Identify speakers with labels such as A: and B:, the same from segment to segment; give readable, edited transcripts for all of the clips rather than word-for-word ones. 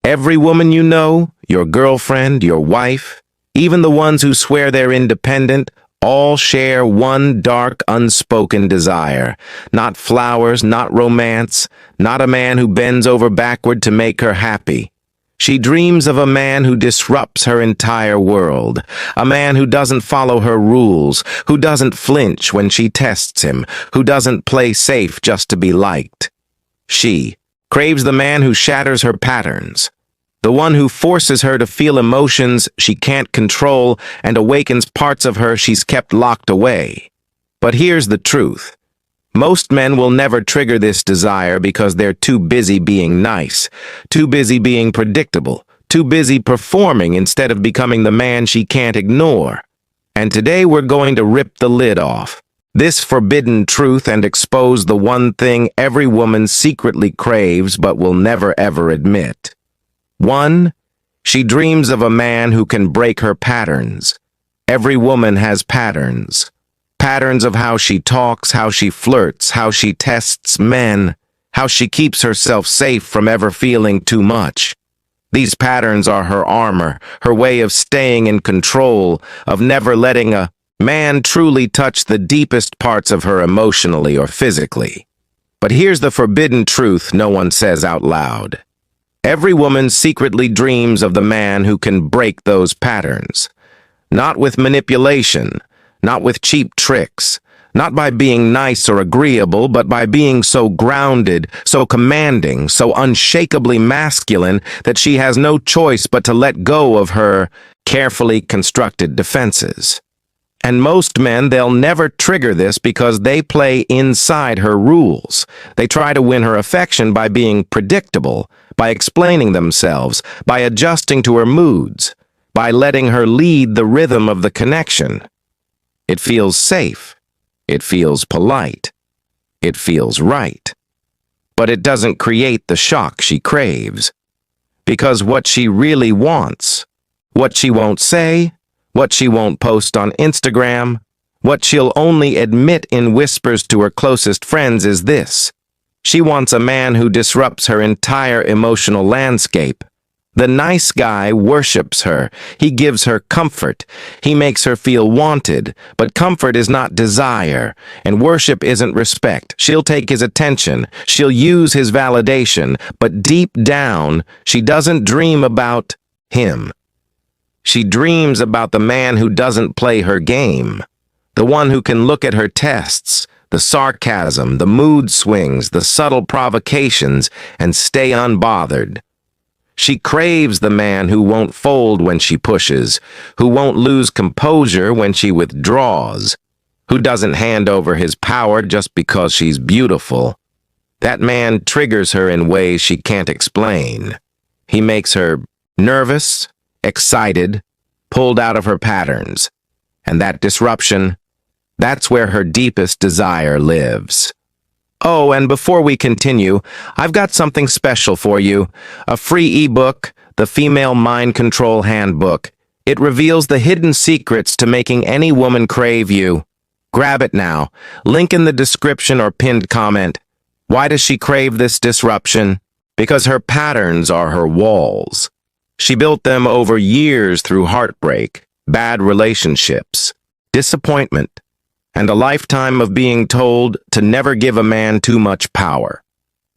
A: Every woman you know, your girlfriend, your wife, even the ones who swear they're independent, all share one dark, unspoken desire. Not flowers, not romance, not a man who bends over backward to make her happy. She dreams of a man who disrupts her entire world, a man who doesn't follow her rules, who doesn't flinch when she tests him, who doesn't play safe just to be liked. She craves the man who shatters her patterns, the one who forces her to feel emotions she can't control and awakens parts of her she's kept locked away. But here's the truth. Most men will never trigger this desire because they're too busy being nice, too busy being predictable, too busy performing instead of becoming the man she can't ignore. And today we're going to rip the lid off this forbidden truth and expose the one thing every woman secretly craves but will never ever admit. 1. She dreams of a man who can break her patterns. Every woman has patterns. Patterns of how she talks, how she flirts, how she tests men, how she keeps herself safe from ever feeling too much. These patterns are her armor, her way of staying in control, of never letting a man truly touch the deepest parts of her emotionally or physically. But here's the forbidden truth no one says out loud. Every woman secretly dreams of the man who can break those patterns. Not with manipulation, not with cheap tricks, not by being nice or agreeable, but by being so grounded, so commanding, so unshakably masculine that she has no choice but to let go of her carefully constructed defenses. And most men, they'll never trigger this because they play inside her rules. They try to win her affection by being predictable, by explaining themselves, by adjusting to her moods, by letting her lead the rhythm of the connection. It feels safe. It feels polite. It feels right. But it doesn't create the shock she craves. Because what she really wants, what she won't say, what she won't post on Instagram, what she'll only admit in whispers to her closest friends is this. She wants a man who disrupts her entire emotional landscape. The nice guy worships her. He gives her comfort. He makes her feel wanted. But comfort is not desire, and worship isn't respect. She'll take his attention. She'll use his validation. But deep down, she doesn't dream about him. She dreams about the man who doesn't play her game. The one who can look at her tests, the sarcasm, the mood swings, the subtle provocations, and stay unbothered. She craves the man who won't fold when she pushes, who won't lose composure when she withdraws, who doesn't hand over his power just because she's beautiful. That man triggers her in ways she can't explain. He makes her nervous, excited, pulled out of her patterns. And that disruption, that's where her deepest desire lives. Oh, and before we continue, I've got something special for you. A free ebook, the Female Mind Control Handbook. It reveals the hidden secrets to making any woman crave you. Grab it now. Link in the description or pinned comment. Why does she crave this disruption? Because her patterns are her walls. She built them over years through heartbreak, bad relationships, disappointment, and a lifetime of being told to never give a man too much power.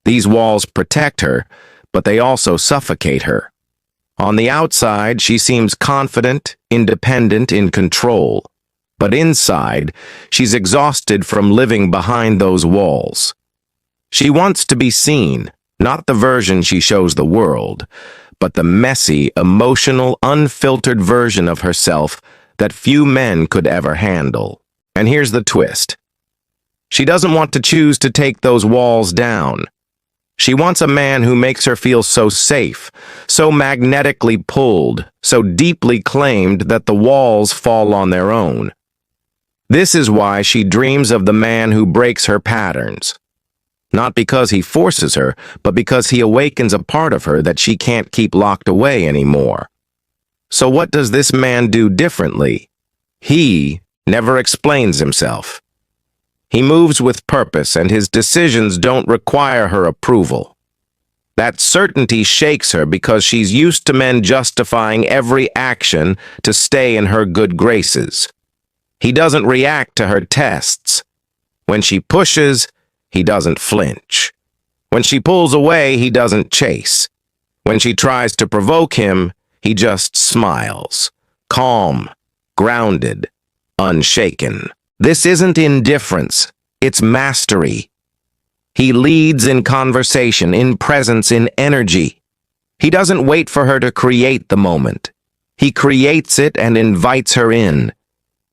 A: These walls protect her, but they also suffocate her. On the outside, she seems confident, independent, in control. But inside, she's exhausted from living behind those walls. She wants to be seen, not the version she shows the world, but the messy, emotional, unfiltered version of herself that few men could ever handle. And here's the twist. She doesn't want to choose to take those walls down. She wants a man who makes her feel so safe, so magnetically pulled, so deeply claimed that the walls fall on their own. This is why she dreams of the man who breaks her patterns. Not because he forces her, but because he awakens a part of her that she can't keep locked away anymore. So what does this man do differently? He never explains himself. He moves with purpose, and his decisions don't require her approval. That certainty shakes her because she's used to men justifying every action to stay in her good graces. He doesn't react to her tests. When she pushes, he doesn't flinch. When she pulls away, he doesn't chase. When she tries to provoke him, he just smiles. Calm, grounded, unshaken. This isn't indifference, it's mastery. He leads in conversation, in presence, in energy. He doesn't wait for her to create the moment. He creates it and invites her in.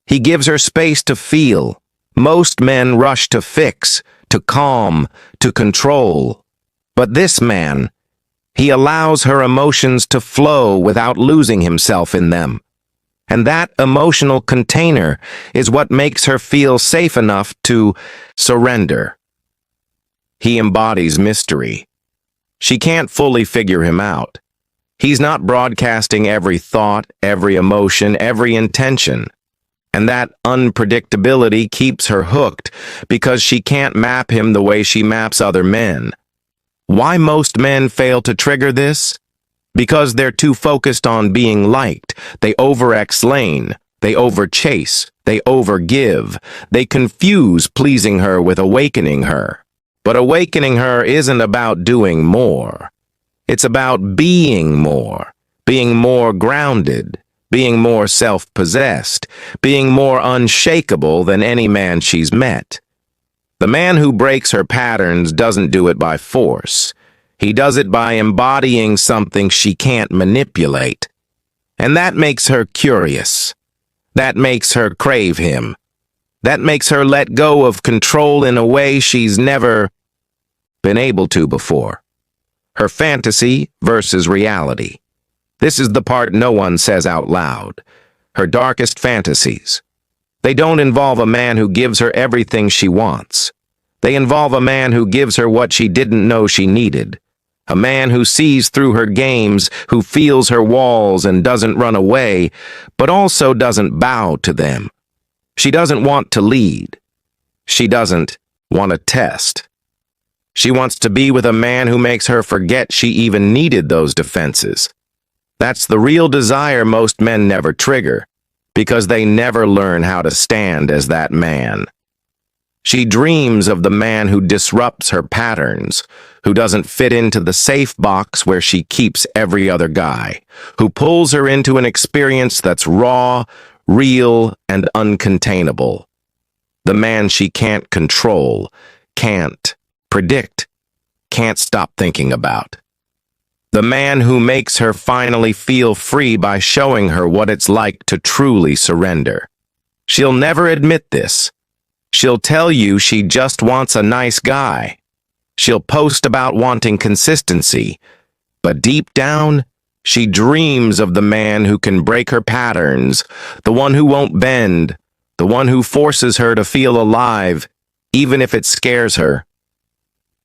A: He gives her space to feel. Most men rush to fix, to calm, to control. But this man, he allows her emotions to flow without losing himself in them. And that emotional container is what makes her feel safe enough to surrender. He embodies mystery. She can't fully figure him out. He's not broadcasting every thought, every emotion, every intention. And that unpredictability keeps her hooked because she can't map him the way she maps other men. Why most men fail to trigger this? Because they're too focused on being liked. They over-explain, they over-chase, they over-give. They confuse pleasing her with awakening her. But awakening her isn't about doing more. It's about being more grounded, being more self-possessed, being more unshakable than any man she's met. The man who breaks her patterns doesn't do it by force. He does it by embodying something she can't manipulate. And that makes her curious. That makes her crave him. That makes her let go of control in a way she's never been able to before. Her fantasy versus reality. This is the part no one says out loud. Her darkest fantasies. They don't involve a man who gives her everything she wants. They involve a man who gives her what she didn't know she needed. A man who sees through her games, who feels her walls and doesn't run away, but also doesn't bow to them. She doesn't want to lead. She doesn't want to test. She wants to be with a man who makes her forget she even needed those defenses. That's the real desire most men never trigger, because they never learn how to stand as that man. She dreams of the man who disrupts her patterns, who doesn't fit into the safe box where she keeps every other guy, who pulls her into an experience that's raw, real, and uncontainable. The man she can't control, can't predict, can't stop thinking about. The man who makes her finally feel free by showing her what it's like to truly surrender. She'll never admit this. She'll tell you she just wants a nice guy. She'll post about wanting consistency. But deep down, she dreams of the man who can break her patterns, the one who won't bend, the one who forces her to feel alive, even if it scares her.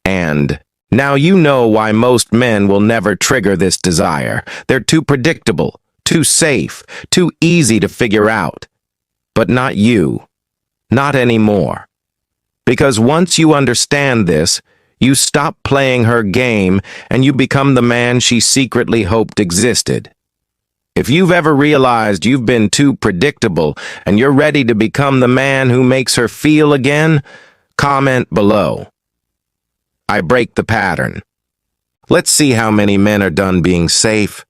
A: And now you know why most men will never trigger this desire. They're too predictable, too safe, too easy to figure out. But not you. Not anymore. Because once you understand this, you stop playing her game and you become the man she secretly hoped existed. If you've ever realized you've been too predictable and you're ready to become the man who makes her feel again, comment below. I break the pattern. Let's see how many men are done being safe,